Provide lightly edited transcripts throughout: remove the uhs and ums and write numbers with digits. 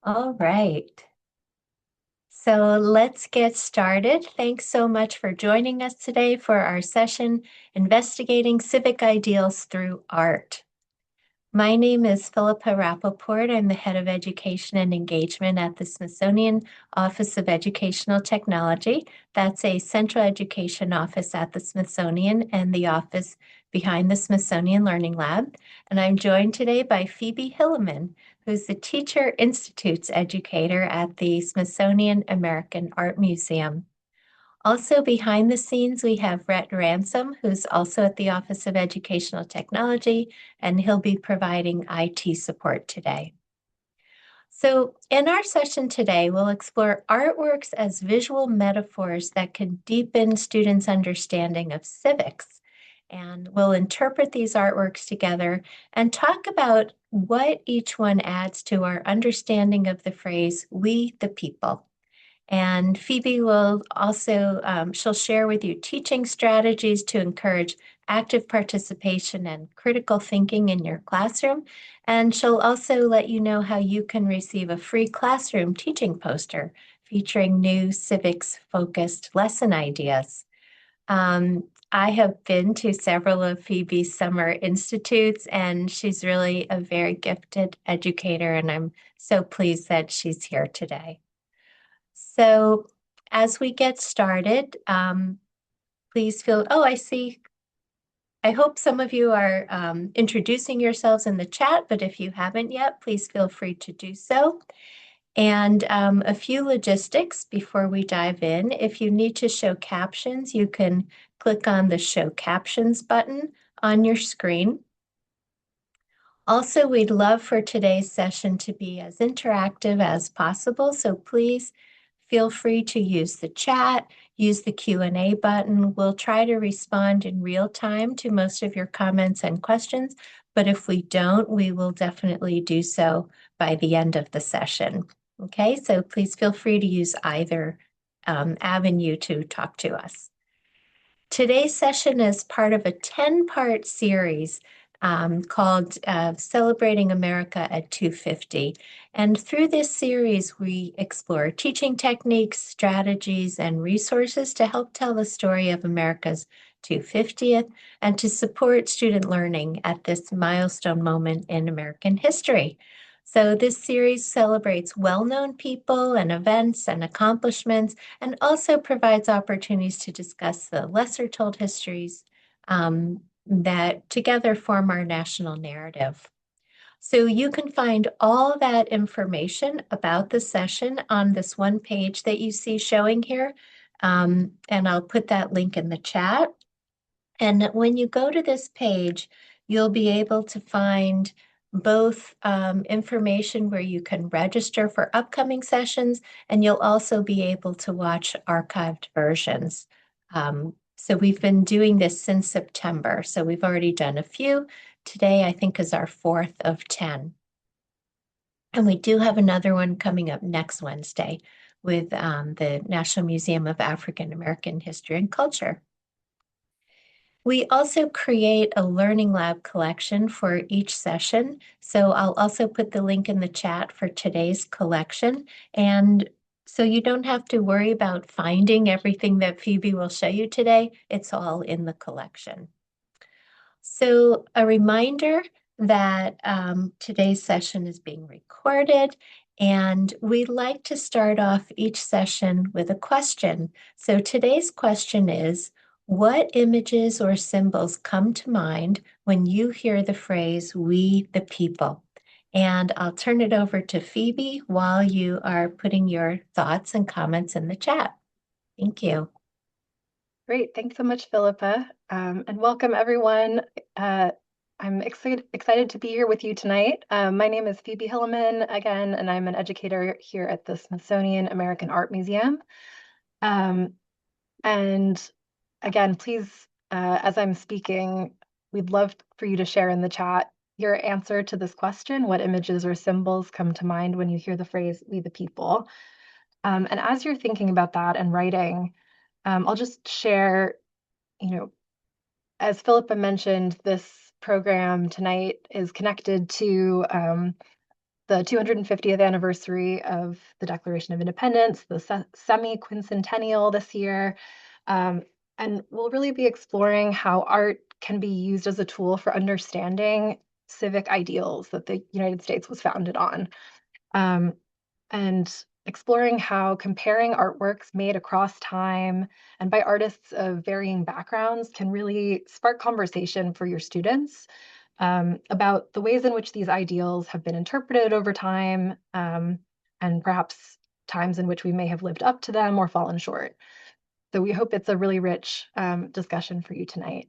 All right. So let's get started. Thanks so much for joining us today for our session, Investigating Civic Ideals Through Art. My name is Philippa Rappaport. I'm the Head of Education and Engagement at the Smithsonian Office of Educational Technology. That's a central education office at the Smithsonian and the office behind the Smithsonian Learning Lab. And I'm joined today by Phoebe Hillemann, who's the Teacher Institutes educator at the Smithsonian American Art Museum. Also behind the scenes, we have Rhett Ransom, who's also at the Office of Educational Technology, and he'll be providing IT support today. So in our session today, we'll explore artworks as visual metaphors that can deepen students' understanding of civics. And we'll interpret these artworks together and talk about what each one adds to our understanding of the phrase, we the people. And Phoebe will also, she'll share with you teaching strategies to encourage active participation and critical thinking in your classroom. And she'll also let you know how you can receive a free classroom teaching poster featuring new civics-focused lesson ideas. I have been to several of Phoebe's summer institutes, and she's really a very gifted educator, and I'm so pleased that she's here today. So as we get started, please feel, oh, I see. I hope some of you are introducing yourselves in the chat, but if you haven't yet, please feel free to do so. And a few logistics before we dive in. If you need to show captions, you can click on the Show Captions button on your screen. Also, we'd love for today's session to be as interactive as possible, so please feel free to use the chat, use the Q&A button. We'll try to respond in real time to most of your comments and questions, but if we don't, we will definitely do so by the end of the session. Okay, so please feel free to use either avenue to talk to us. Today's session is part of a 10-part series called Celebrating America at 250. And through this series, we explore teaching techniques, strategies, and resources to help tell the story of America's 250th and to support student learning at this milestone moment in American history. So this series celebrates well-known people and events and accomplishments, and also provides opportunities to discuss the lesser-told histories that together form our national narrative. So you can find all that information about the session on this one page that you see showing here, and I'll put that link in the chat. And when you go to this page, you'll be able to find both information where you can register for upcoming sessions, and you'll also be able to watch archived versions. So we've been doing this since September, so we've already done a few. Today, I think, is our 4th of 10. And we do have another one coming up next Wednesday with the National Museum of African American History and Culture. We also create a Learning Lab collection for each session. So I'll also put the link in the chat for today's collection. And so you don't have to worry about finding everything that Phoebe will show you today. It's all in the collection. So a reminder that today's session is being recorded, and we like to start off each session with a question. So today's question is, what images or symbols come to mind when you hear the phrase, we the people? And I'll turn it over to Phoebe while you are putting your thoughts and comments in the chat. Thank you. Great, thanks so much, Philippa, and welcome everyone. I'm excited to be here with you tonight. My name is Phoebe Hillemann again, and I'm an educator here at the Smithsonian American Art Museum. And again, please, as I'm speaking, we'd love for you to share in the chat your answer to this question: what images or symbols come to mind when you hear the phrase, we the people? And as you're thinking about that and writing, I'll just share, as Philippa mentioned, this program tonight is connected to the 250th anniversary of the Declaration of Independence, the semi-quincentennial this year. And we'll really be exploring how art can be used as a tool for understanding civic ideals that the United States was founded on. And exploring how comparing artworks made across time and by artists of varying backgrounds can really spark conversation for your students about the ways in which these ideals have been interpreted over time, and perhaps times in which we may have lived up to them or fallen short. So we hope it's a really rich discussion for you tonight.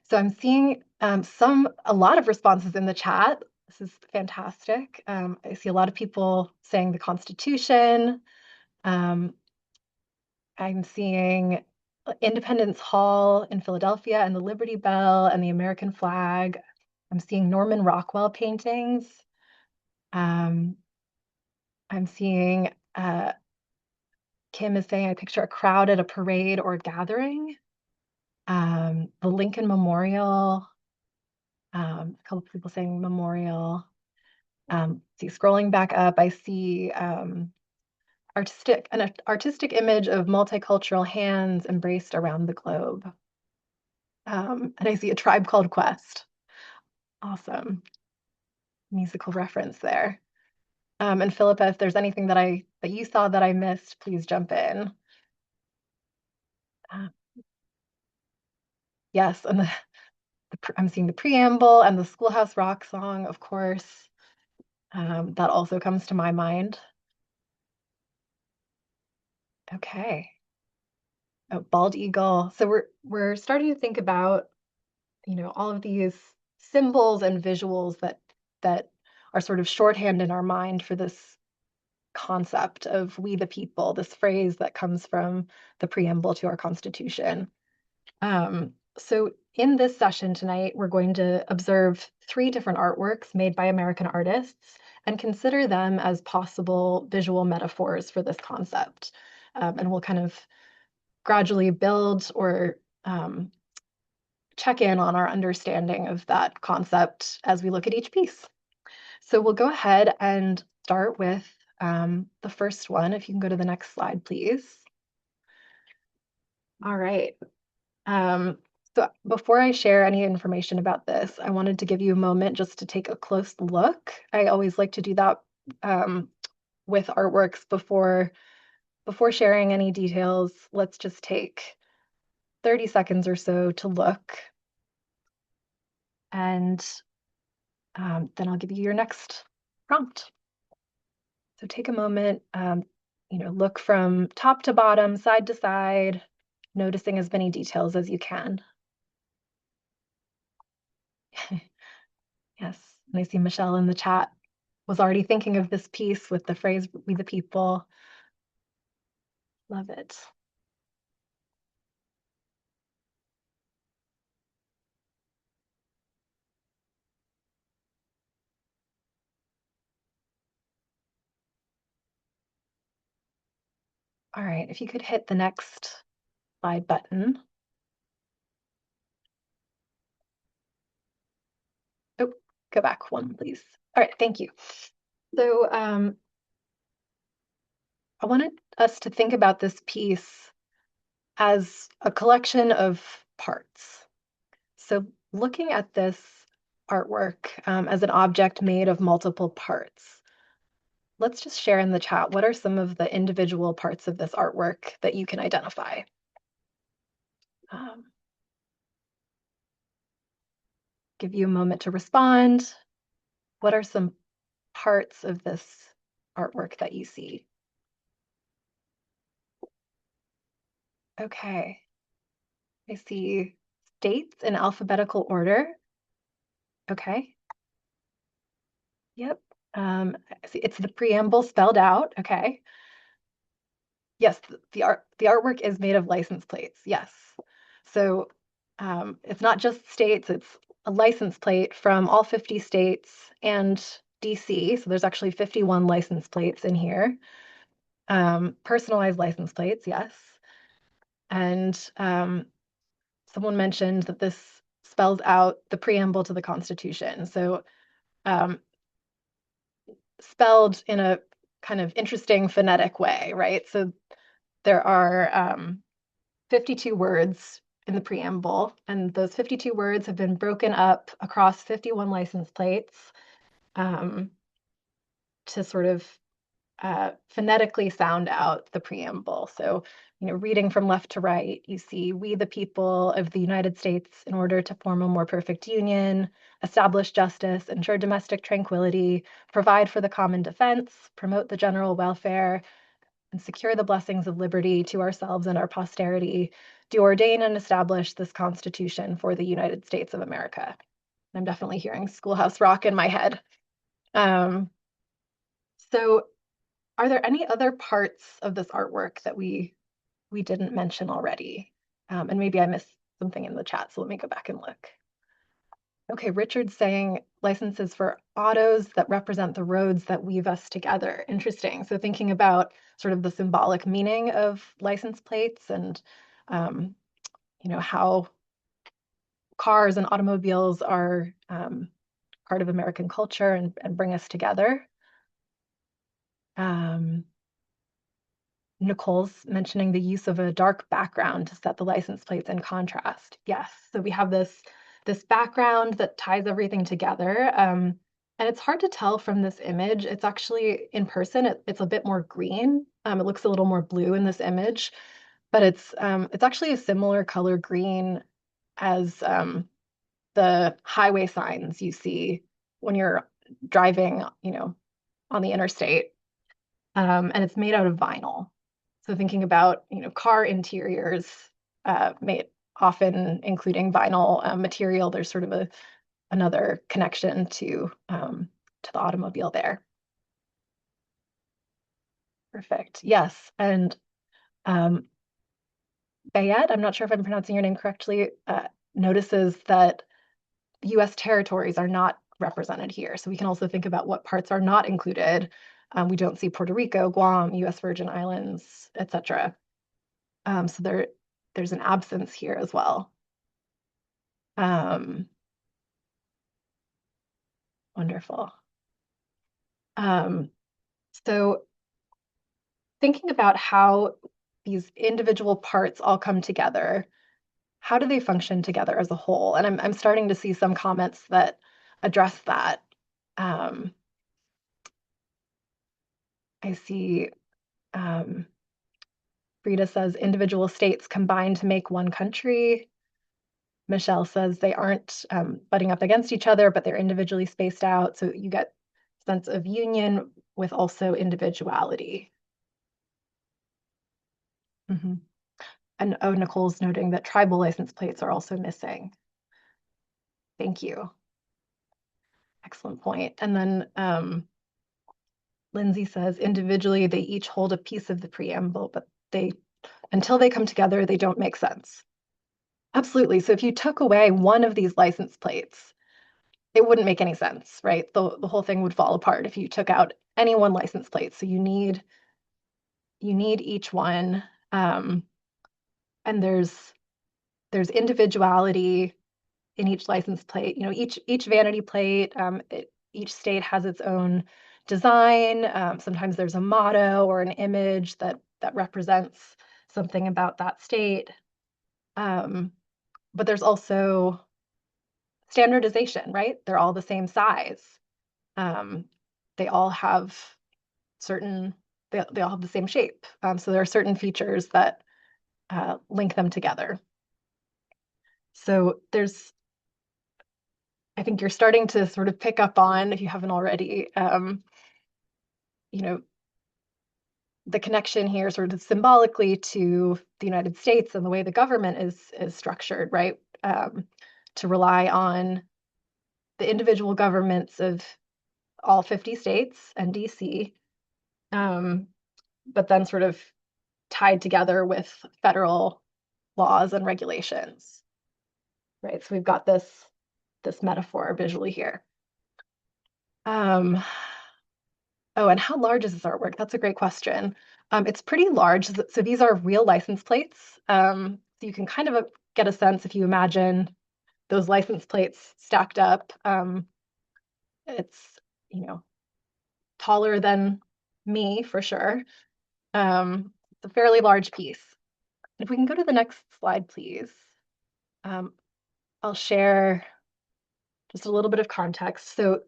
So I'm seeing a lot of responses in the chat. This is fantastic. I see a lot of people saying the Constitution. Um, I'm seeing Independence Hall in Philadelphia and the Liberty Bell and the American flag. I'm seeing Norman Rockwell paintings. I'm seeing Kim is saying, I picture a crowd at a parade or a gathering. The Lincoln Memorial. A couple of people saying memorial. See, scrolling back up, I see an artistic image of multicultural hands embraced around the globe. And I see a tribe called Quest. Awesome. Musical reference there. And Philippa, if there's anything that you saw that I missed, please jump in. Uh, yes, and I'm seeing the preamble and the Schoolhouse Rock song, of course. That also comes to my mind. Okay. Oh, bald eagle. So we're starting to think about, all of these symbols and visuals that are sort of shorthand in our mind for this concept of we the people, this phrase that comes from the preamble to our Constitution. So in this session tonight, we're going to observe 3 different artworks made by American artists and consider them as possible visual metaphors for this concept. And we'll kind of gradually build or check in on our understanding of that concept as we look at each piece. So we'll go ahead and start with the first one. If you can go to the next slide, please. All right. So before I share any information about this, I wanted to give you a moment just to take a close look. I always like to do that with artworks before sharing any details. Let's just take 30 seconds or so to look. And then I'll give you your next prompt. So take a moment, look from top to bottom, side to side, noticing as many details as you can. Yes, and I see Michelle in the chat was already thinking of this piece with the phrase, we the people. Love it. All right, if you could hit the next slide button. Oh, go back one, please. All right, thank you. So I wanted us to think about this piece as a collection of parts. So looking at this artwork as an object made of multiple parts, let's just share in the chat, what are some of the individual parts of this artwork that you can identify? Give you a moment to respond. What are some parts of this artwork that you see? Okay. I see states in alphabetical order. Okay. Yep. I see it's the preamble spelled out. Okay. Yes, the artwork is made of license plates. Yes. So it's not just states, it's a license plate from all 50 states and DC. So there's actually 51 license plates in here. Personalized license plates, yes. And someone mentioned that this spells out the preamble to the Constitution. So spelled in a kind of interesting phonetic way, right? So there are 52 words in the preamble, and those 52 words have been broken up across 51 license plates um, to sort of phonetically sound out the preamble. So, reading from left to right, you see, we the people of the United States, in order to form a more perfect union, establish justice, ensure domestic tranquility, provide for the common defense, promote the general welfare, and secure the blessings of liberty to ourselves and our posterity, do ordain and establish this Constitution for the United States of America. I'm definitely hearing Schoolhouse Rock in my head. Um, so are there any other parts of this artwork that we didn't mention already? And maybe I missed something in the chat, so let me go back and look. Okay, Richard's saying licenses for autos that represent the roads that weave us together. Interesting. So thinking about sort of the symbolic meaning of license plates and um, how cars and automobiles are part of American culture and bring us together. Um, Nicole's mentioning the use of a dark background to set the license plates in contrast. Yes, so we have this background that ties everything together. And it's hard to tell from this image. It's actually in person, it's a bit more green. It looks a little more blue in this image, but it's actually a similar color green as the highway signs you see when you're driving, on the interstate. And it's made out of vinyl. So thinking about, car interiors made often including vinyl material, there's sort of another connection to the automobile there. Perfect. Yes. And um, Bayet, I'm not sure if I'm pronouncing your name correctly, notices that U.S. territories are not represented here. So we can also think about what parts are not included. We don't see Puerto Rico, Guam, U.S. Virgin Islands, etc. So there's an absence here as well. Um, Wonderful. Um, so thinking about how these individual parts all come together, how do they function together as a whole? And I'm starting to see some comments that address that. Um, I see Frida says individual states combine to make one country. Michelle says they aren't butting up against each other, but they're individually spaced out. So you get a sense of union with also individuality. Mm-hmm. And oh, Nicole's noting that tribal license plates are also missing. Thank you. Excellent point. And then Lindsay says individually they each hold a piece of the preamble, but until they come together, they don't make sense. Absolutely. So if you took away one of these license plates, it wouldn't make any sense, right? The whole thing would fall apart if you took out any one license plate. So you need each one. And there's individuality in each license plate. Each vanity plate, each state has its own design. Sometimes there's a motto or an image that represents something about that state. But there's also standardization, right? They're all the same size. Um, they all have they all have the same shape. So there are certain features that link them together. So I think you're starting to sort of pick up on, if you haven't already, you know, the connection here sort of symbolically to the United States and the way the government is structured, right? To rely on the individual governments of all 50 states and DC, but then sort of tied together with federal laws and regulations, right? So we've got this metaphor visually here. Oh, and how large is this artwork? That's a great question. It's pretty large. So these are real license plates. So you can kind of get a sense if you imagine those license plates stacked up. It's, taller than me for sure. It's a fairly large piece. If we can go to the next slide, please. Um, I'll share just a little bit of context. So,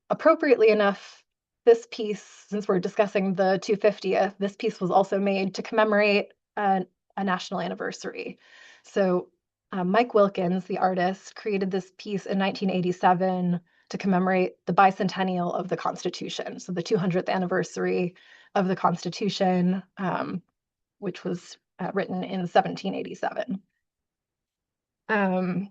appropriately enough, this piece, since we're discussing the 250th, this piece was also made to commemorate a national anniversary. So, Mike Wilkins, the artist, created this piece in 1987 to commemorate the bicentennial of the Constitution, so the 200th anniversary of the Constitution, which was written in 1787. And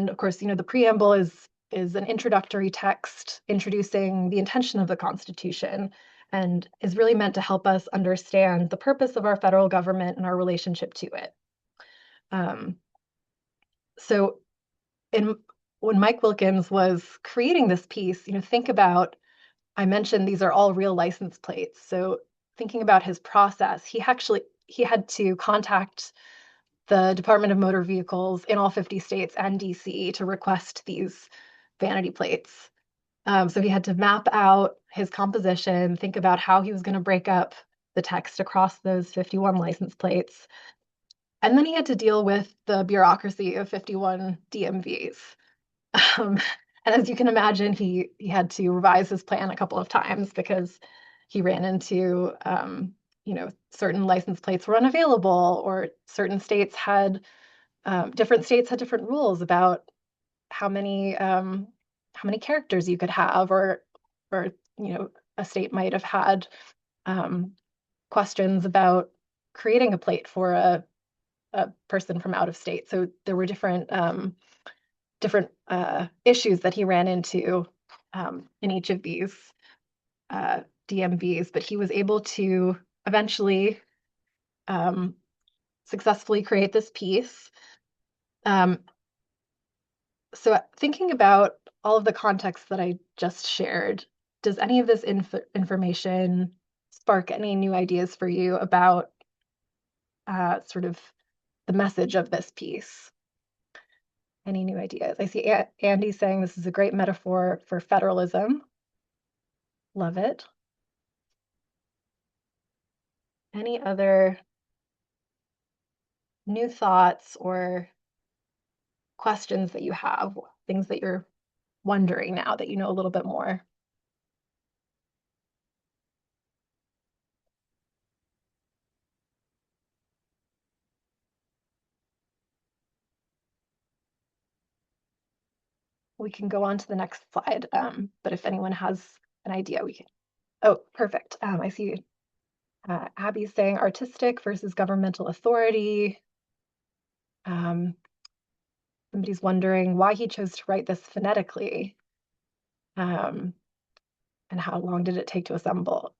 of course, the preamble is an introductory text introducing the intention of the Constitution and is really meant to help us understand the purpose of our federal government and our relationship to it. So when Mike Wilkins was creating this piece, think about, I mentioned these are all real license plates. So thinking about his process, he had to contact the Department of Motor Vehicles in all 50 states and DC to request these vanity plates. So he had to map out his composition, think about how he was going to break up the text across those 51 license plates. And then he had to deal with the bureaucracy of 51 DMVs. And as you can imagine, he had to revise his plan a couple of times because he ran into certain license plates were unavailable, or certain states had different states had different rules about how many characters you could have, or a state might have had questions about creating a plate for a person from out of state. So there were different issues that he ran into in each of these DMVs, but he was able to eventually successfully create this piece. So thinking about all of the context that I just shared, does any of this information spark any new ideas for you about sort of the message of this piece? Any new ideas? I see Andy saying this is a great metaphor for federalism. Love it. Any other new thoughts or questions that you have, things that you're wondering now that you know a little bit more? We can go on to the next slide, but if anyone has an idea, we can. Oh, perfect. I see Abby saying artistic versus governmental authority. Somebody's wondering why he chose to write this phonetically, and how long did it take to assemble?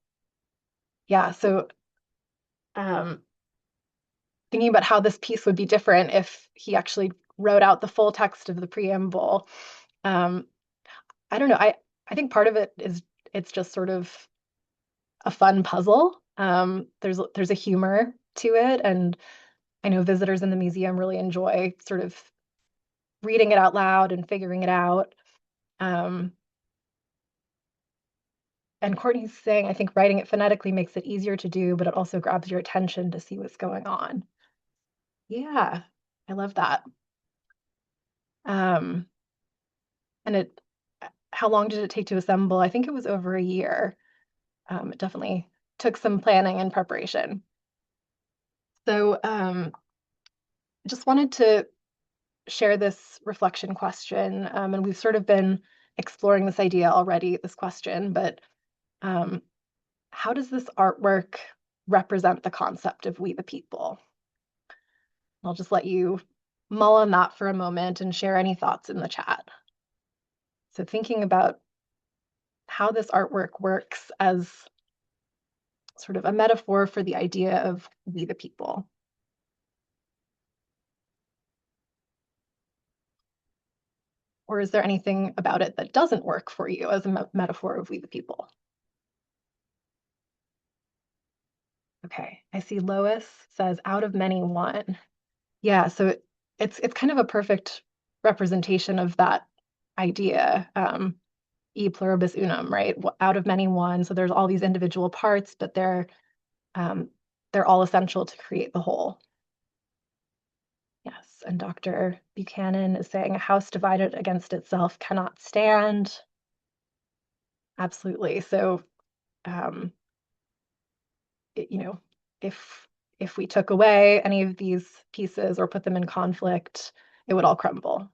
Yeah, so thinking about how this piece would be different if he actually wrote out the full text of the preamble. I don't know. I think part of it is it's just sort of a fun puzzle. There's a humor to it, and I know visitors in the museum really enjoy sort of reading it out loud and figuring it out. And Courtney's saying, I think writing it phonetically makes it easier to do, but it also grabs your attention to see what's going on. Yeah, I love that. And how long did it take to assemble? I think it was over a year. It definitely took some planning and preparation. So just wanted to share this reflection question, and we've sort of been exploring this idea already, this question, but how does this artwork represent the concept of we the people? I'll just let you mull on that for a moment and share any thoughts in the chat. So thinking about how this artwork works as sort of a metaphor for the idea of we the people. Or is there anything about it that doesn't work for you as a metaphor of we the people? Okay, I see Lois says out of many one. Yeah, so it's kind of a perfect representation of that idea. e pluribus unum, right? Out of many one. So there's all these individual parts, but they're all essential to create the whole. Yes, and Dr. Buchanan is saying a house divided against itself cannot stand. Absolutely. So, you know, if we took away any of these pieces or put them in conflict, it would all crumble.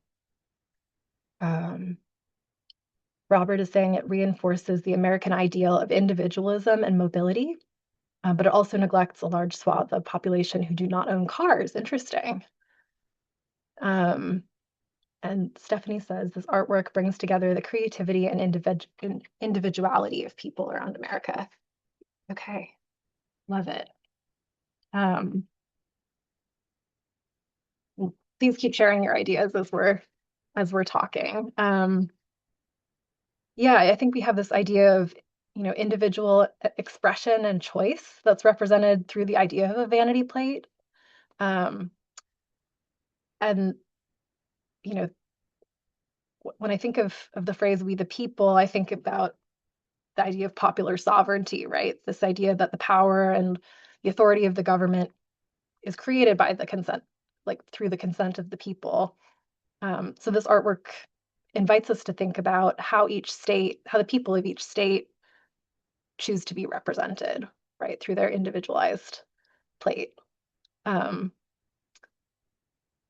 Robert is saying it reinforces the American ideal of individualism and mobility, but it also neglects a large swath of population who do not own cars. Interesting. And Stephanie says this artwork brings together the creativity and individuality of people around America. Okay, love it. Please keep sharing your ideas as we're talking. Yeah, I think we have this idea of individual expression and choice that's represented through the idea of a vanity plate. And when I think of the phrase "we the people," I think about the idea of popular sovereignty, right? This idea that the power and the authority of the government is created by the consent, like through the consent of the people. So this artwork invites us to think about how the people of each state choose to be represented, right, through their individualized plate.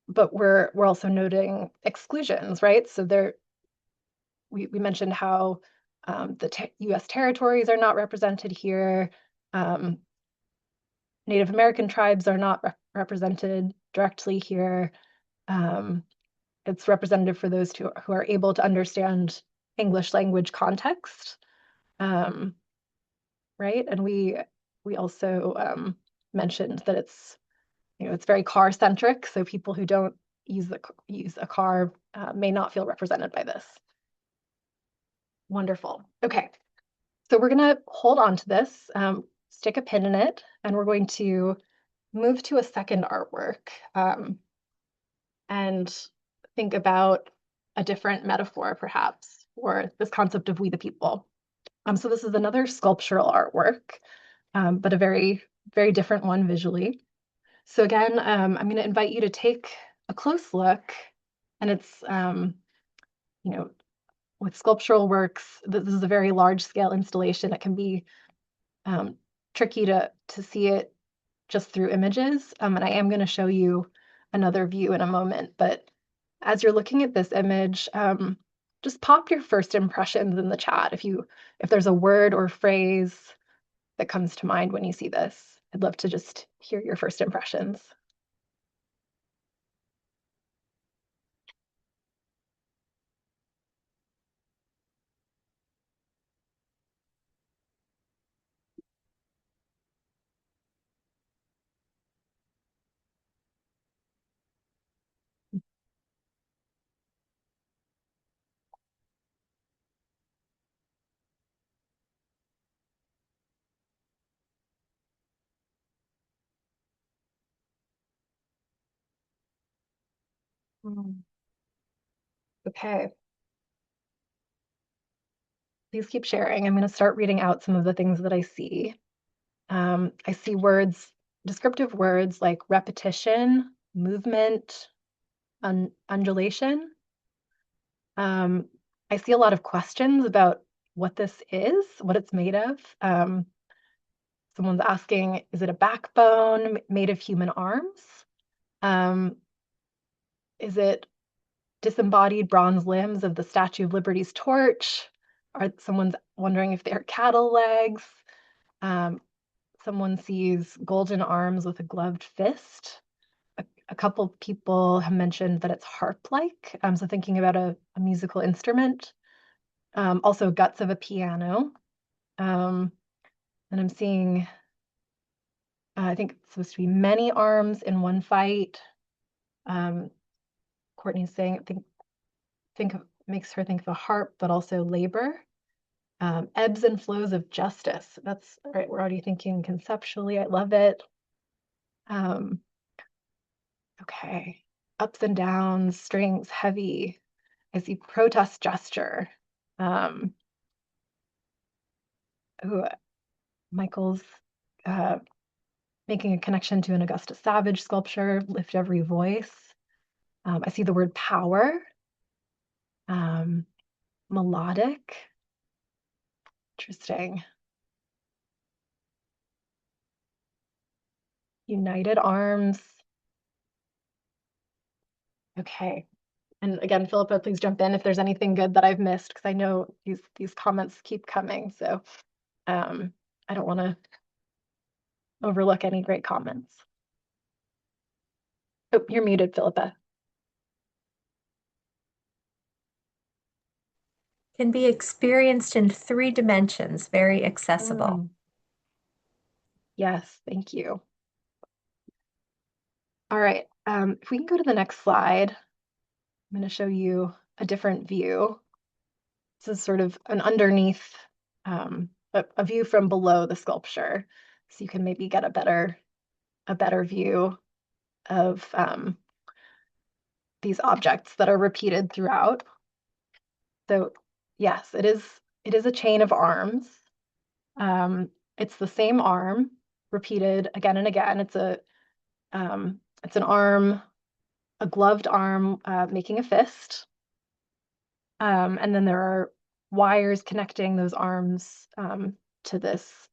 But we're also noting exclusions, right? So we mentioned how the U.S. territories are not represented here. Native American tribes are not represented directly here. It's representative for those who are able to understand English language context, right? And we also mentioned that it's very car centric, so people who don't use a car may not feel represented by this. Wonderful. Okay, so we're going to hold on to this, stick a pin in it, and we're going to move to a second artwork and think about a different metaphor, perhaps, for this concept of we the people. So this is another sculptural artwork, but a very, very different one visually. So again, I'm going to invite you to take a close look, and it's, with sculptural works, this is a very large scale installation. It can be tricky to see it just through images. And I am going to show you another view in a moment. But as you're looking at this image, just pop your first impressions in the chat. If there's a word or phrase that comes to mind when you see this, I'd love to just hear your first impressions. Okay. Please keep sharing. I'm going to start reading out some of the things that I see. I see descriptive words like repetition, movement, undulation. I see a lot of questions about what this is, what it's made of. Someone's asking, is it a backbone made of human arms? Is it disembodied bronze limbs of the Statue of Liberty's torch? Someone's wondering if they're cattle legs. Someone sees golden arms with a gloved fist. A couple of people have mentioned that it's harp-like, so thinking about a musical instrument. Also guts of a piano. And I'm seeing, I think it's supposed to be many arms in one fight. Courtney's saying, makes her think of a harp, but also labor. Ebbs and flows of justice. That's right. We're already thinking conceptually. I love it. Okay. Ups and downs, strings, heavy. I see protest gesture. Ooh, Michael's uh, making a connection to an Augusta Savage sculpture, Lift Every Voice. I see the word power, um, melodic. Interesting. United arms. Okay. And again, Philippa, please jump in if there's anything good that I've missed, because I know these comments keep coming. So I don't want to overlook any great comments. Oh, you're muted, Philippa. Can be experienced in 3 dimensions, very accessible. Mm, yes, thank you. All right. If we can go to the next slide, I'm going to show you a different view. This is sort of an underneath, a view from below the sculpture, so you can maybe get a better view of these objects that are repeated throughout. So yes, it is a chain of arms. It's the same arm repeated again and again. It's an arm, a gloved arm making a fist. And then there are wires connecting those arms to this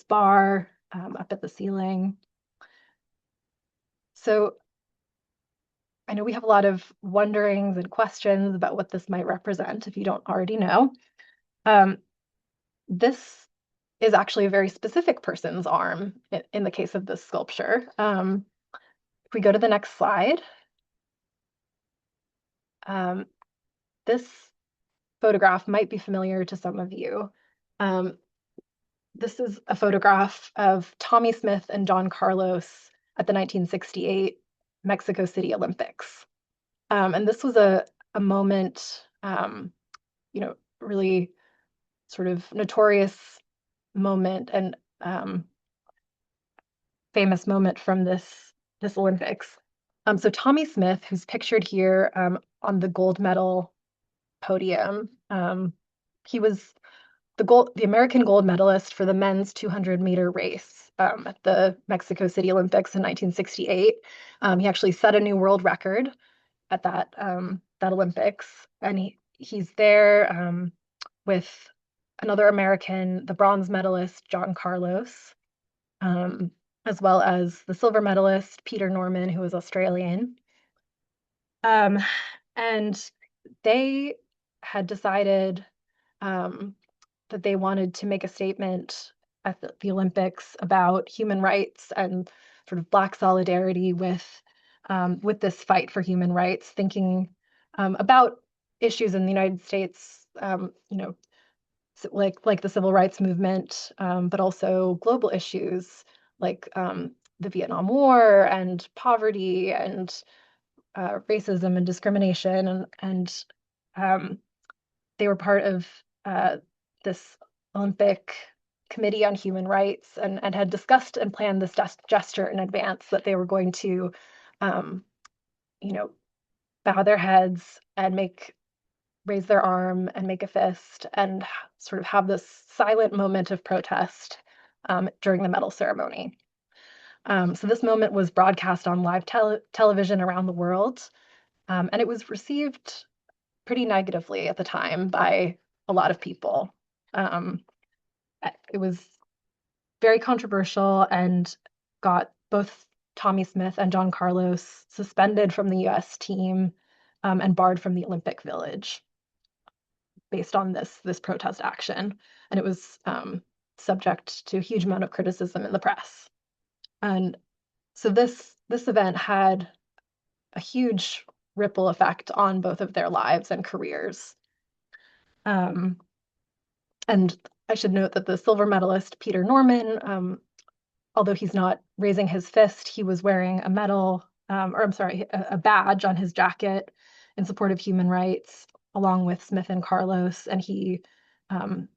bar up at the ceiling. So I know we have a lot of wonderings and questions about what this might represent if you don't already know. Um, this is actually a very specific person's arm in the case of this sculpture. If we go to the next slide, um, this photograph might be familiar to some of you. Um, this is a photograph of Tommie Smith and John Carlos at the 1968 Mexico City Olympics. And this was a moment, really sort of notorious moment and famous moment from this Olympics. So Tommie Smith, who's pictured here on the gold medal podium, he was the American gold medalist for the men's 200-meter race at the Mexico City Olympics in 1968. He actually set a new world record at that Olympics, and he's there with another American, the bronze medalist John Carlos, um, as well as the silver medalist Peter Norman, who was Australian. Um, and they had decided that they wanted to make a statement at the Olympics about human rights and sort of Black solidarity with this fight for human rights, thinking about issues in the United States, like the civil rights movement, but also global issues like the Vietnam War and poverty and racism and discrimination, and um, they were part of this Olympic Committee on Human Rights and had discussed and planned this gesture in advance that they were going to, um, you know, bow their heads and raise their arm and make a fist and sort of have this silent moment of protest during the medal ceremony. So this moment was broadcast on live television around the world, and it was received pretty negatively at the time by a lot of people. Um, it was very controversial and got both Tommie Smith and John Carlos suspended from the U.S. team and barred from the Olympic Village based on this protest action. And it was subject to a huge amount of criticism in the press. And so this event had a huge ripple effect on both of their lives and careers. Um, and I should note that the silver medalist, Peter Norman, although he's not raising his fist, he was wearing a medal, or I'm sorry, a badge on his jacket in support of human rights, along with Smith and Carlos, and um,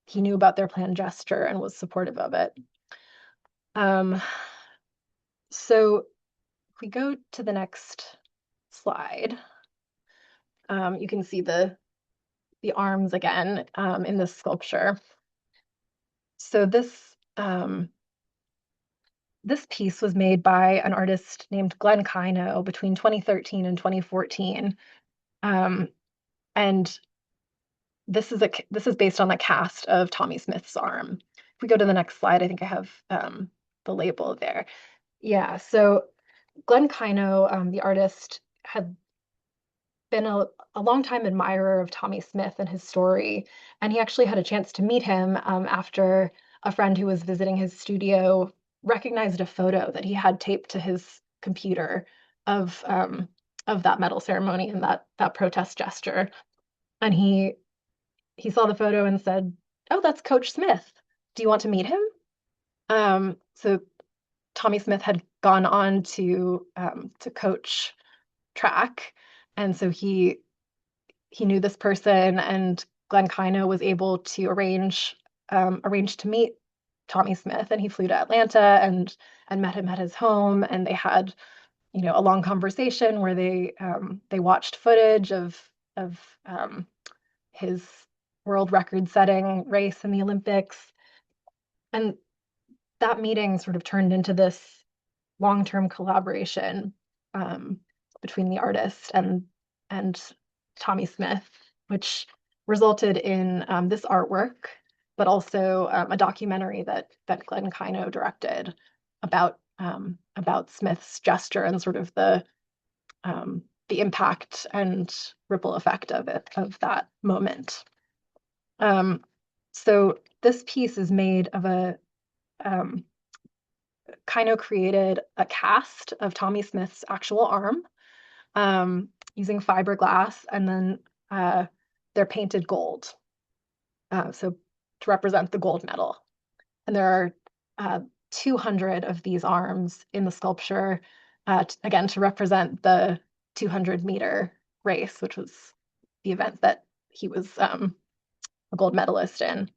he knew about their planned gesture and was supportive of it. Um, so if we go to the next slide, you can see the arms again in this sculpture. So this piece was made by an artist named Glenn Kaino between 2013 and 2014. Um, and this is based on the cast of Tommie Smith's arm. If we go to the next slide, I think I have the label there. Yeah, so Glenn Kaino, the artist, had been a longtime admirer of Tommie Smith and his story, and he actually had a chance to meet him after a friend who was visiting his studio recognized a photo that he had taped to his computer of that medal ceremony and that protest gesture. And he saw the photo and said, "Oh, that's Coach Smith. Do you want to meet him?" So Tommie Smith had gone on to coach track, and so he knew this person, and Glenn Kaino was able to arrange to meet Tommie Smith, and he flew to Atlanta and met him at his home, and they had a long conversation where they watched footage of his world record setting race in the Olympics. And that meeting sort of turned into this long-term collaboration um, between the artist and Tommie Smith, which resulted in this artwork, but also a documentary that Glenn Kaino directed about Smith's gesture and sort of the impact and ripple effect of that moment. So this piece is made of um, Kaino created a cast of Tommie Smith's actual arm using fiberglass, and then they're painted gold, so to represent the gold medal. And there are 200 of these arms in the sculpture, again, to represent the 200-meter race, which was the event that he was a gold medalist in. And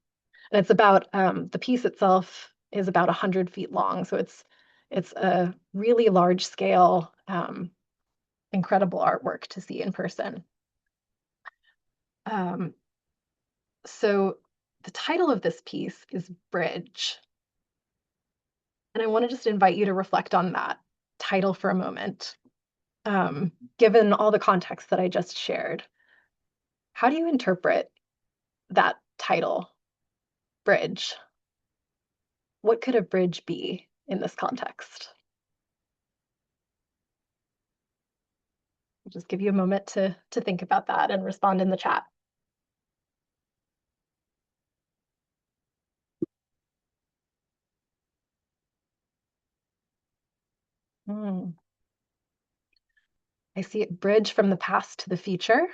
it's about the piece itself is about 100 feet long, so it's a really large scale, incredible artwork to see in person. Um, so the title of this piece is Bridge. And I want to just invite you to reflect on that title for a moment. Given all the context that I just shared, how do you interpret that title, Bridge? What could a bridge be in this context? I'll just give you a moment to think about that and respond in the chat. Hmm. I see it, bridge from the past to the future.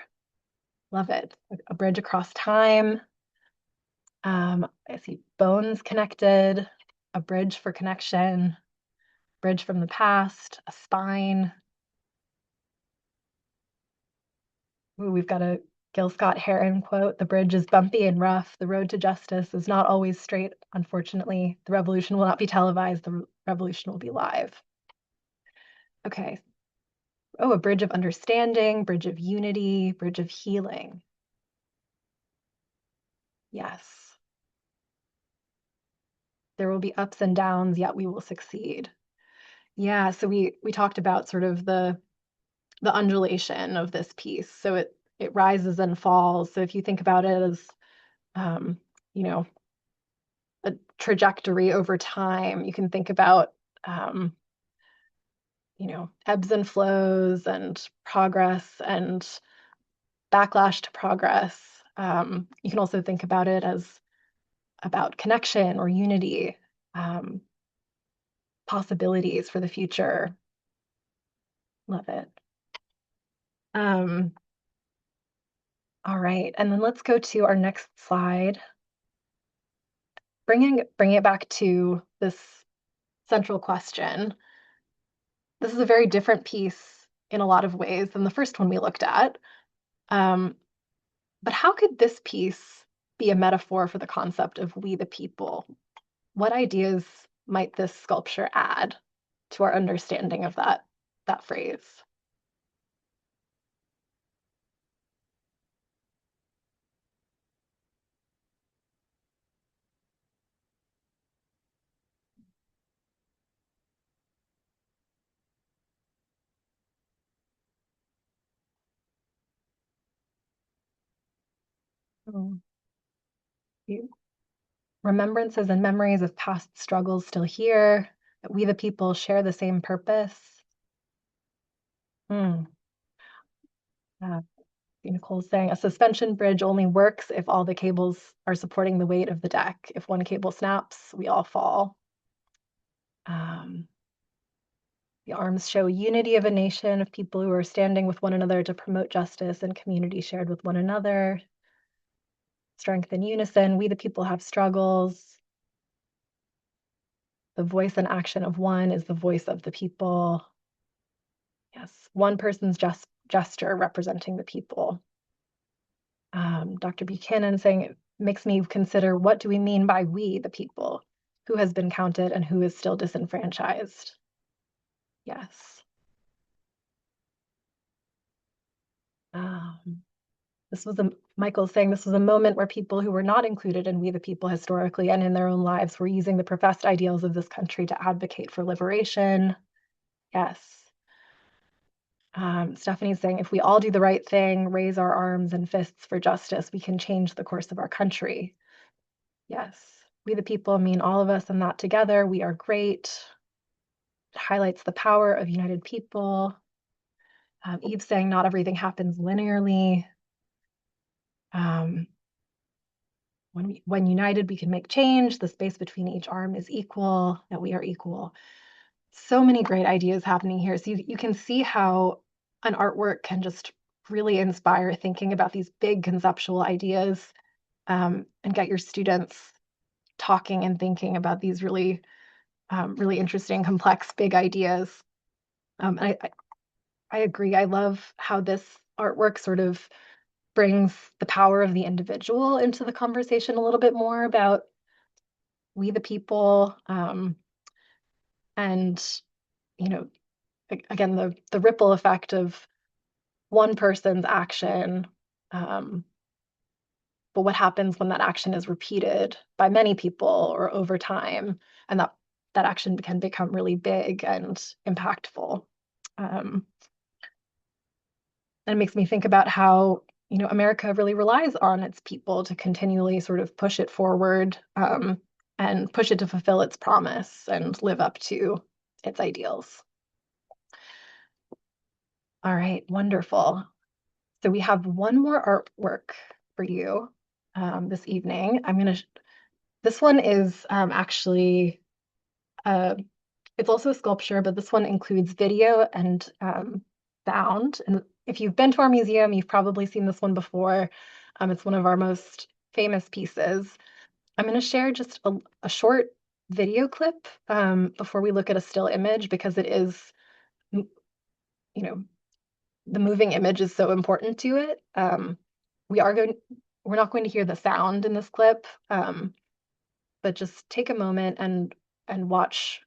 Love it. A bridge across time. I see bones connected, a bridge for connection, bridge from the past, a spine. Ooh, we've got a Gil Scott Heron quote: "The bridge is bumpy and rough. The road to justice is not always straight, unfortunately. The revolution will not be televised. The revolution will be live." Okay. Oh, a bridge of understanding, bridge of unity, bridge of healing. Yes. There will be ups and downs, yet we will succeed. Yeah, so we talked about sort of the undulation of this piece. So it rises and falls. So if you think about it as um, you know, a trajectory over time, you can think about um, ebbs and flows and progress and backlash to progress. You can also think about it as about connection or unity, um, possibilities for the future. Love it. Um, all right, and then let's go to our next slide. Bringing it back to this central question. This is a very different piece in a lot of ways than the first one we looked at. Um, but how could this piece be a metaphor for the concept of we the people? What ideas might this sculpture add to our understanding of that phrase? Um, Remembrances and memories of past struggles still here, that we the people share the same purpose. Hmm. Uh, Nicole's saying a suspension bridge only works if all the cables are supporting the weight of the deck. If one cable snaps, we all fall. Um, the arms show unity of a nation of people who are standing with one another to promote justice and community shared with one another. Strength in unison, we the people have struggles. The voice and action of one is the voice of the people. Yes, one person's gesture representing the people. Dr. Buchanan saying it makes me consider, what do we mean by we, the people? Who has been counted and who is still disenfranchised? Yes. Um, Michael saying this was a moment where people who were not included in We the People historically and in their own lives were using the professed ideals of this country to advocate for liberation. Yes. Stephanie's saying if we all do the right thing, raise our arms and fists for justice, we can change the course of our country. Yes. We the people mean all of us, and that together we are great. It highlights the power of united people. Eve's saying not everything happens linearly. Um, when united, we can make change. The space between each arm is equal, that we are equal. So many great ideas happening here. So you can see how an artwork can just really inspire thinking about these big conceptual ideas, and get your students talking and thinking about these really, really interesting, complex, big ideas. I agree. I love how this artwork sort of brings the power of the individual into the conversation a little bit more about we the people, and you know, again, the ripple effect of one person's action, um, but what happens when that action is repeated by many people or over time, and that action can become really big and impactful. Um, and it makes me think about how America really relies on its people to continually sort of push it forward, and push it to fulfill its promise and live up to its ideals. All right, wonderful. So we have one more artwork for you, this evening. This one is, actually, uh, it's also a sculpture, but this one includes video and, sound. And if you've been to our museum, you've probably seen this one before. It's one of our most famous pieces. I'm going to share just a short video clip, before we look at a still image, because it is, you know, the moving image is so important to it. We're not going to hear the sound in this clip, but just take a moment and watch,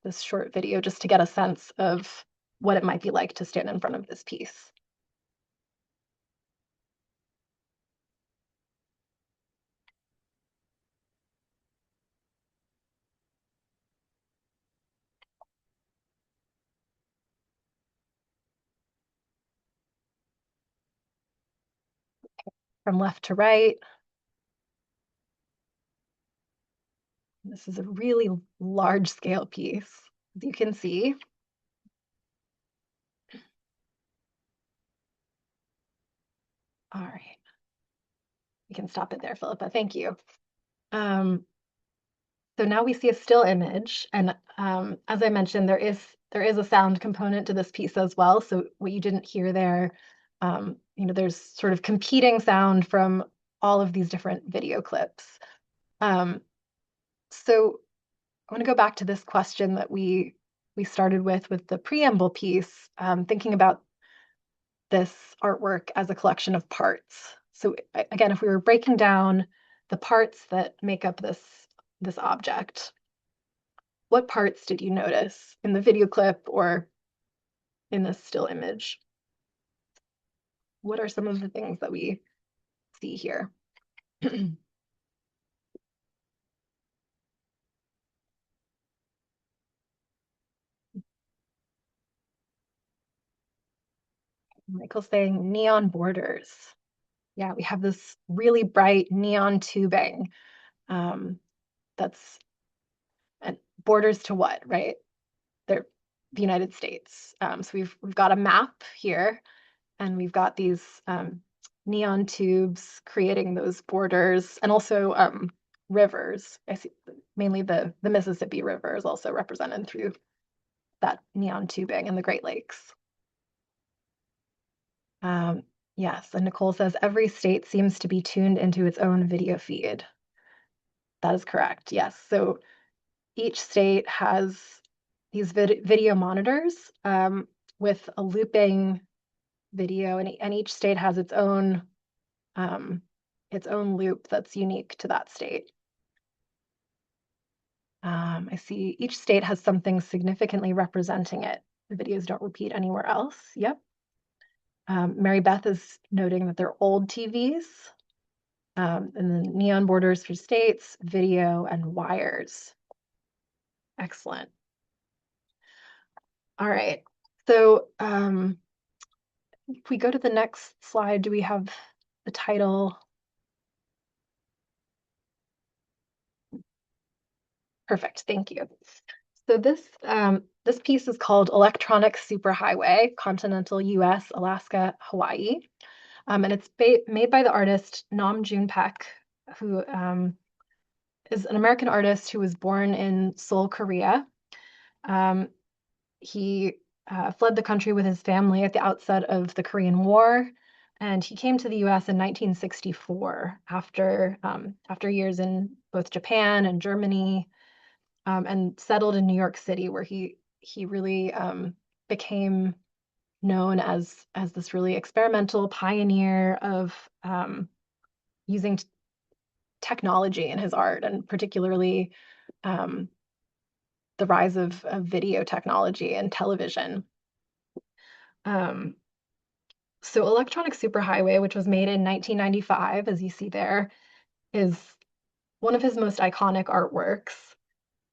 this short video just to get a sense of what it might be like to stand in front of this piece. From left to right, this is a really large scale piece, as you can see. All right, we can stop it there, Philippa. Thank you. So now we see a still image, and, as I mentioned, there is a sound component to this piece as well. So what you didn't hear there, there's sort of competing sound from all of these different video clips. Um, so I want to go back to this question that we started with the preamble piece, thinking about this artwork as a collection of parts. So again, if we were breaking down the parts that make up this object, what parts did you notice in the video clip or in this still image? What are some of the things that we see here? Michael's saying neon borders. Yeah, we have this really bright neon tubing um, that's and borders to what, right? They're the United States. So we've got a map here, and we've got these neon tubes creating those borders, and also rivers. I see mainly the Mississippi River is also represented through that neon tubing, and the Great Lakes. Um, yes, and Nicole says every state seems to be tuned into its own video feed. That is correct. Yes. So each state has these video monitors with a looping video, and each state has its own loop that's unique to that state. I see each state has something significantly representing it. The videos don't repeat anywhere else. Yep. Mary Beth is noting that they're old TVs, and then neon borders for states, video, and wires. Excellent. All right. So if we go to the next slide, do we have the title? Perfect. Thank you. So this piece is called Electronic Superhighway, Continental U.S., Alaska, Hawaii. And it's made by the artist June Paik, who is an American artist who was born in Seoul, Korea. Um, he fled the country with his family at the outset of the Korean War, and he came to the U.S. in 1964 after years in both Japan and Germany, and settled in New York City, where he really became known as this really experimental pioneer of using technology in his art, and particularly um, the rise of video technology and television. Um, so Electronic Superhighway, which was made in 1995, as you see there, is one of his most iconic artworks.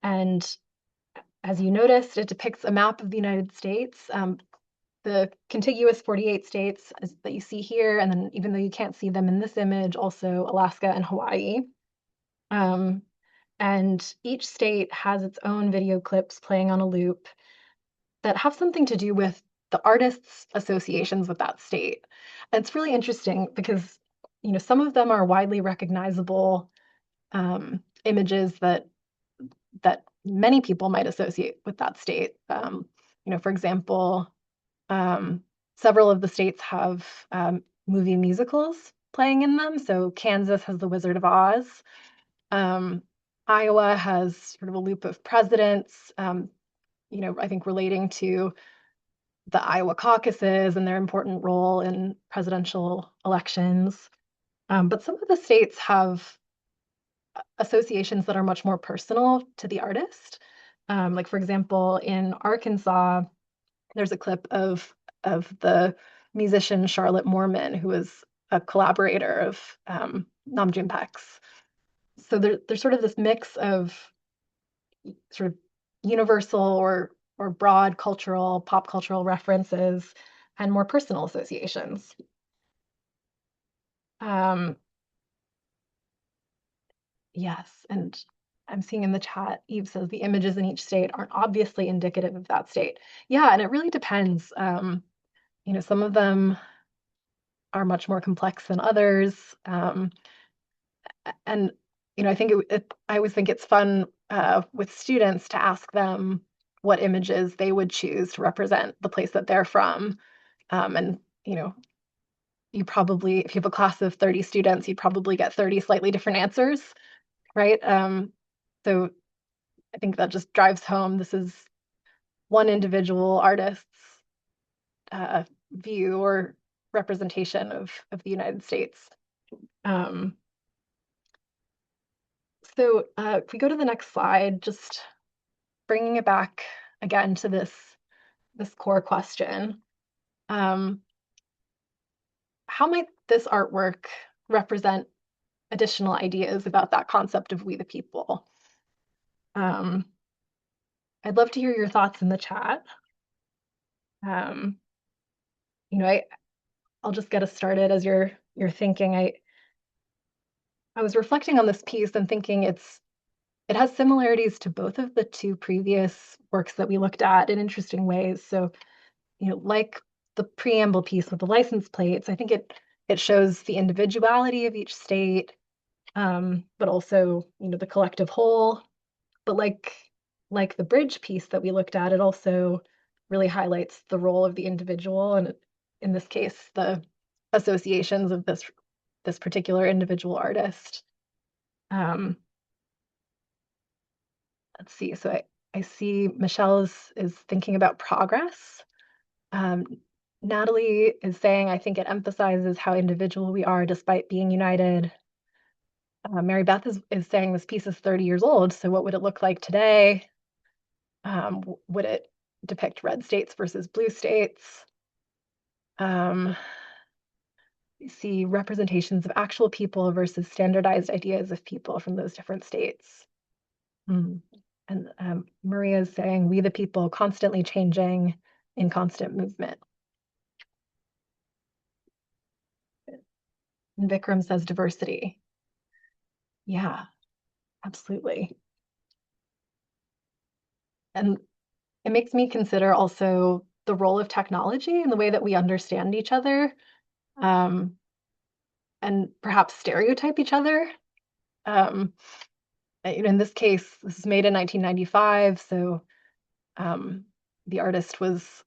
And as you noticed, it depicts a map of the United States, the contiguous 48 states that you see here, and then even though you can't see them in this image, also Alaska and Hawaii. Um, and each state has its own video clips playing on a loop that have something to do with the artist's associations with that state. And it's really interesting because, some of them are widely recognizable images that many people might associate with that state. For example, several of the states have movie musicals playing in them. So Kansas has The Wizard of Oz. Um, Iowa has sort of a loop of presidents, I think relating to the Iowa caucuses and their important role in presidential elections. But some of the states have associations that are much more personal to the artist. Like, for example, in Arkansas, there's a clip of the musician Charlotte Moorman, who was a collaborator of June Paik's. So there's sort of this mix of sort of universal or broad cultural, pop cultural references and more personal associations. Um, yes, and I'm seeing in the chat, Eve says the images in each state aren't obviously indicative of that state. Yeah, and it really depends. Some of them are much more complex than others. And I think I always think it's fun with students to ask them what images they would choose to represent the place that they're from. And you probably, if you have a class of 30 students, you'd probably get 30 slightly different answers, right? So I think that just drives home this is one individual artist's view or representation of the United States. Um, so if we go to the next slide, just bringing it back again to this core question. How might this artwork represent additional ideas about that concept of we the people? Um, I'd love to hear your thoughts in the chat. Um, I'll just get us started as you're your thinking. I was reflecting on this piece and thinking it has similarities to both of the two previous works that we looked at in interesting ways. So, like the preamble piece with the license plates, I think it shows the individuality of each state, but also, the collective whole. But like the bridge piece that we looked at, it also really highlights the role of the individual, and in this case, the associations of this particular individual artist. Um, let's see. So I see Michelle is thinking about progress. Um, Natalie is saying, I think it emphasizes how individual we are despite being united. Mary Beth is saying this piece is 30 years old. So what would it look like today? Would it depict red states versus blue states? We see representations of actual people versus standardized ideas of people from those different states. Mm. And Maria is saying, we the people constantly changing in constant movement. And Vikram says diversity. Yeah, absolutely. And it makes me consider also the role of technology and the way that we understand each other, um, and perhaps stereotype each other. Um, in this case, this is made in 1995, so the artist was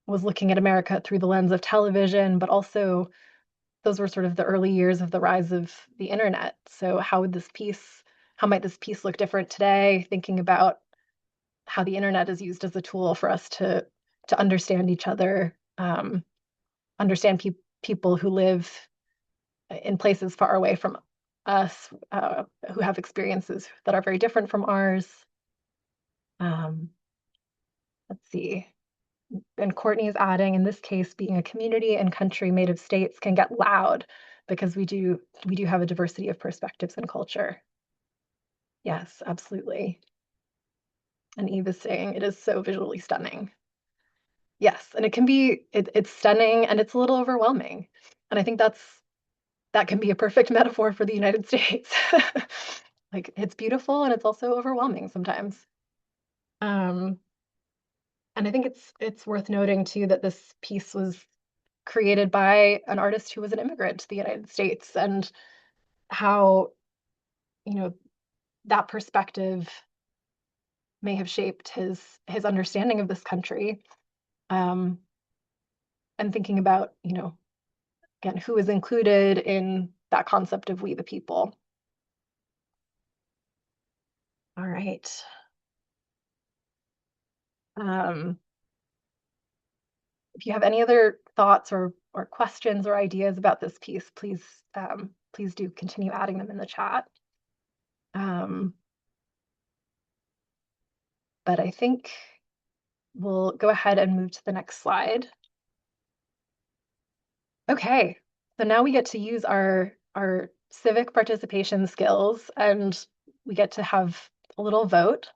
looking at America through the lens of television, but also those were sort of the early years of the rise of the internet. So how might this piece look different today? Thinking about how the internet is used as a tool for us to understand each other, understand people who live in places far away from us, who have experiences that are very different from ours. Um, let's see. And Courtney is adding, in this case, being a community and country made of states can get loud because we do have a diversity of perspectives and culture. Yes, absolutely. And Eve is saying it is so visually stunning. Yes, and it's stunning and it's a little overwhelming. And I think that can be a perfect metaphor for the United States. Like it's beautiful and it's also overwhelming sometimes. Um, and I think it's worth noting too that this piece was created by an artist who was an immigrant to the United States, and how, you know, that perspective may have shaped his understanding of this country. Um, and thinking about, again, who is included in that concept of we the people. All right. Um, if you have any other thoughts or questions or ideas about this piece, please do continue adding them in the chat. But I think we'll go ahead and move to the next slide. Okay, so now we get to use our civic participation skills, and we get to have a little vote.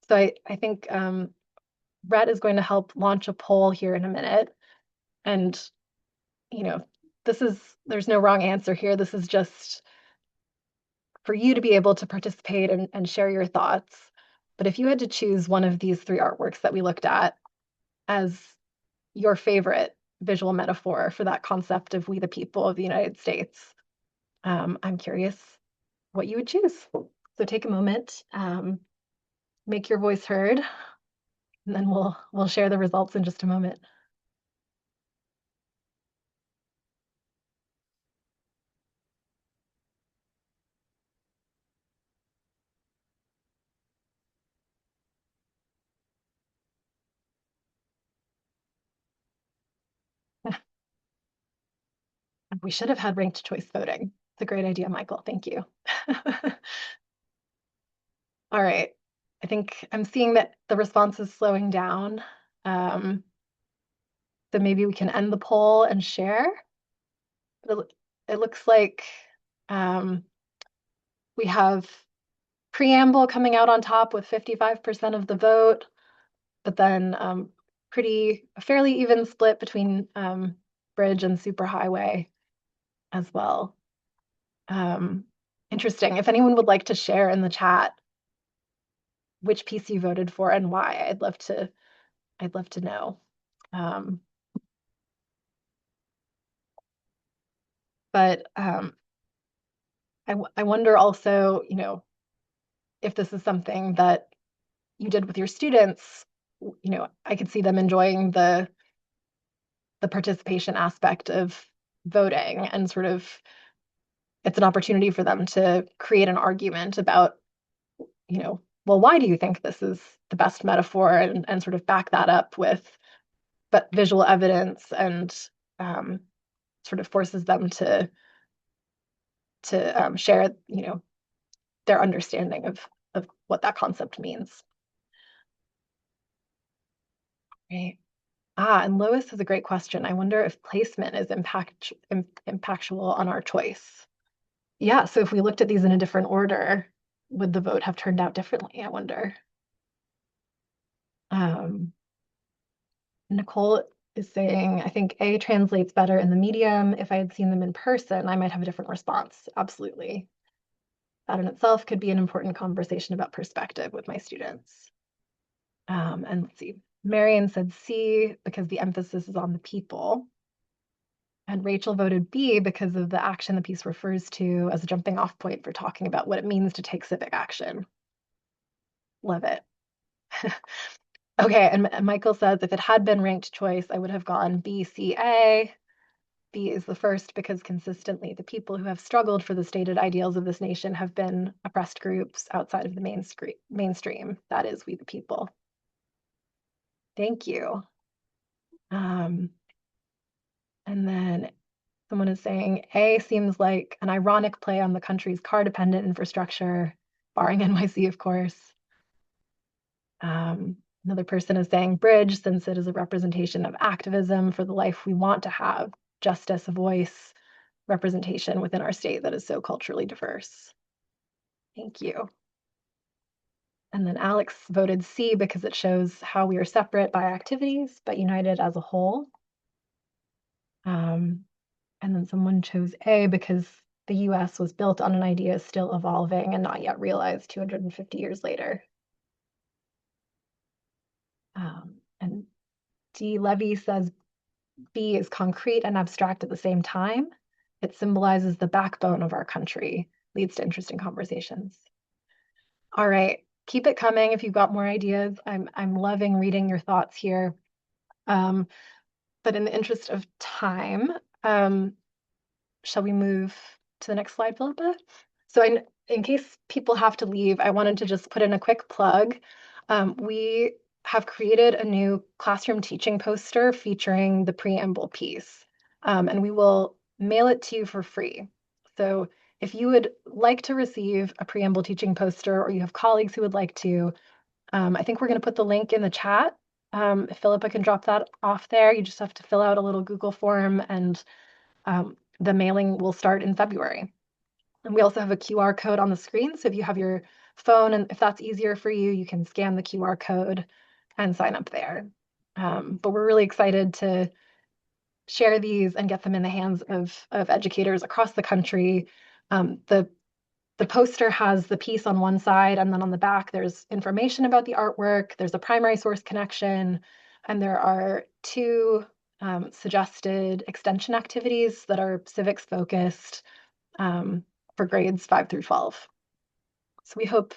So I think Rhett is going to help launch a poll here in a minute. And, you know, there's no wrong answer here. This is just for you to be able to participate and share your thoughts. But if you had to choose one of these three artworks that we looked at as your favorite visual metaphor for that concept of we the people of the United States, I'm curious what you would choose. So take a moment, make your voice heard, and then we'll share the results in just a moment. We should have had ranked choice voting. It's a great idea, Michael. Thank you. All right. I think I'm seeing that the response is slowing down. Um, so maybe we can end the poll and share. It looks like um, we have Preamble coming out on top with 55% of the vote, but then fairly even split between Bridge and Superhighway. as well. Um, Interesting. If anyone would like to share in the chat which piece you voted for and why, I'd love to know. Um, but I wonder also, if this is something that you did with your students, I could see them enjoying the participation aspect of voting and sort of it's an opportunity for them to create an argument about, well, why do you think this is the best metaphor and sort of back that up with but visual evidence and um, sort of forces them to share, their understanding of what that concept means. Right. And Lois has a great question. I wonder if placement is impactual on our choice. Yeah, so if we looked at these in a different order, would the vote have turned out differently? I wonder. Um, Nicole is saying, I think A translates better in the medium. If I had seen them in person, I might have a different response. Absolutely. That in itself could be an important conversation about perspective with my students. And let's see, Marion said C because the emphasis is on the people. And Rachel voted B because of the action the piece refers to as a jumping off point for talking about what it means to take civic action. Love it. Okay, and Michael says if it had been ranked choice, I would have gone B, C, A. B is the first because consistently the people who have struggled for the stated ideals of this nation have been oppressed groups outside of the mainstream. That is, we the people. Thank you. And then someone is saying A seems like an ironic play on the country's car-dependent infrastructure, barring NYC, of course. Another person is saying bridge, since it is a representation of activism for the life we want to have, justice, a voice, representation within our state that is so culturally diverse. Thank you. And then Alex voted C because it shows how we are separate by activities, but united as a whole. And then someone chose A because the US was built on an idea still evolving and not yet realized 250 years later. And D. Levy says B is concrete and abstract at the same time. It symbolizes the backbone of our country, leads to interesting conversations. All right, keep it coming if you've got more ideas. I'm loving reading your thoughts here. But in the interest of time, shall we move to the next slide, Philippa? So in case people have to leave, I wanted to just put in a quick plug. We have created a new classroom teaching poster featuring the preamble piece, and we will mail it to you for free. So if you would like to receive a preamble teaching poster or you have colleagues who would like to, I think we're going to put the link in the chat. If Philippa can drop that off there, you just have to fill out a little Google form and the mailing will start in February. And we also have a QR code on the screen. So if you have your phone and if that's easier for you, you can scan the QR code and sign up there. But we're really excited to share these and get them in the hands of educators across the country. The poster has the piece on one side, and then on the back, there's information about the artwork. There's a primary source connection, and there are two suggested extension activities that are civics focused for grades 5 through 12. So we hope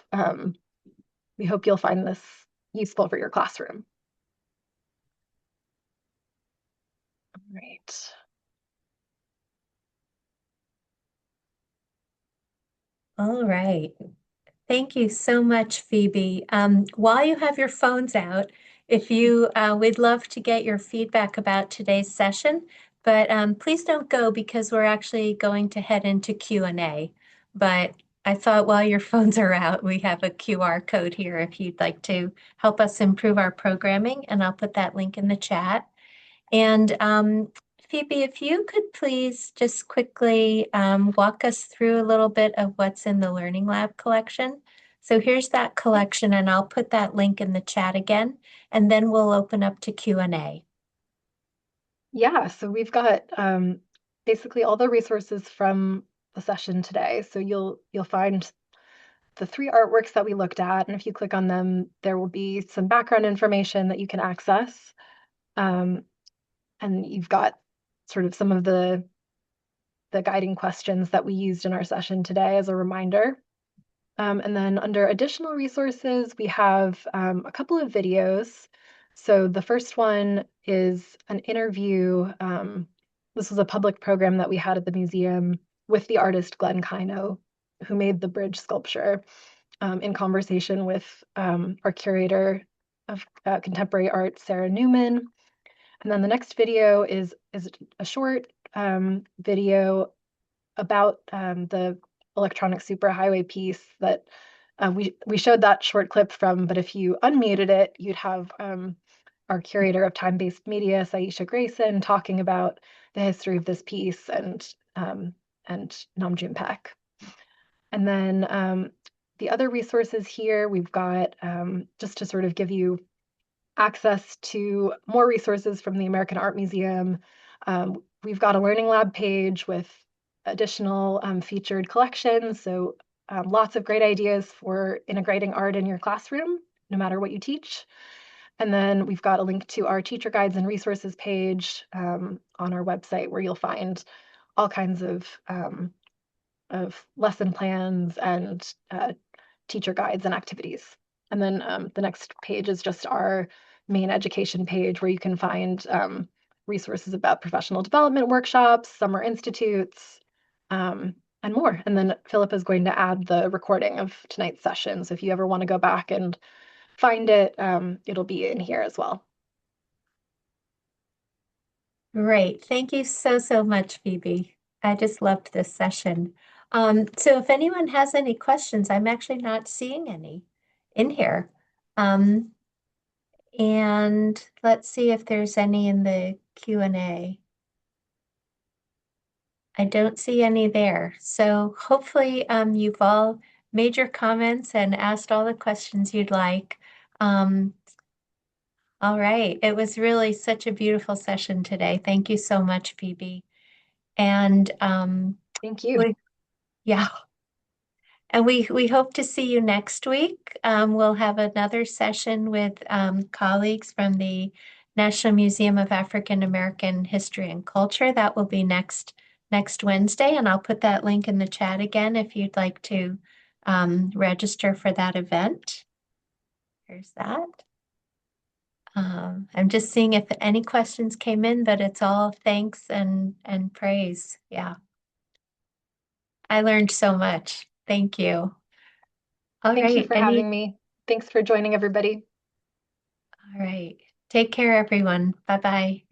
you'll find this useful for your classroom. All right. All right. Thank you so much, Phoebe. While you have your phones out, if you we'd love to get your feedback about today's session, but please don't go because we're actually going to head into Q&A. But I thought while your phones are out, we have a QR code here if you'd like to help us improve our programming, and I'll put that link in the chat. And Phoebe, if you could please just quickly walk us through a little bit of what's in the Learning Lab collection. So here's that collection, and I'll put that link in the chat again, and then we'll open up to Q&A. Yeah, so we've got basically all the resources from the session today. So you'll find the three artworks that we looked at, and if you click on them, there will be some background information that you can access. Um, and you've got sort of some of the guiding questions that we used in our session today as a reminder. And then under additional resources, we have a couple of videos. So the first one is an interview. This was a public program that we had at the museum with the artist Glenn Kaino, who made the bridge sculpture, in conversation with our curator of contemporary art, Sarah Newman. And then the next video is a short video about the electronic superhighway piece that we showed that short clip from, but if you unmuted it, you'd have our curator of time-based media, Saisha Grayson, talking about the history of this piece and June Paik. And then the other resources here, we've got just to sort of give you access to more resources from the American Art Museum. We've got a Learning Lab page with additional featured collections. So lots of great ideas for integrating art in your classroom, no matter what you teach. And then we've got a link to our teacher guides and resources page on our website where you'll find all kinds of lesson plans and teacher guides and activities. And then the next page is just our main education page where you can find resources about professional development workshops, summer institutes, and more. And then Philip is going to add the recording of tonight's session. So if you ever want to go back and find it, it'll be in here as well. Great. Thank you so, so much, Phoebe. I just loved this session. So if anyone has any questions, I'm actually not seeing any in here. Um, and let's see if there's any in the Q&A. I don't see any there. So hopefully you've all made your comments and asked all the questions you'd like. Um, all right. It was really such a beautiful session today. Thank you so much, Phoebe. And Thank you. we, yeah, and we hope to see you next week. We'll have another session with colleagues from the National Museum of African American History and Culture. That will be next Wednesday, and I'll put that link in the chat again if you'd like to register for that event. Here's that. I'm just seeing if any questions came in, but it's all thanks and praise. Yeah. I learned so much. Thank you. All Thank you right. for having me. Thanks for joining, everybody. All right. Take care, everyone. Bye-bye.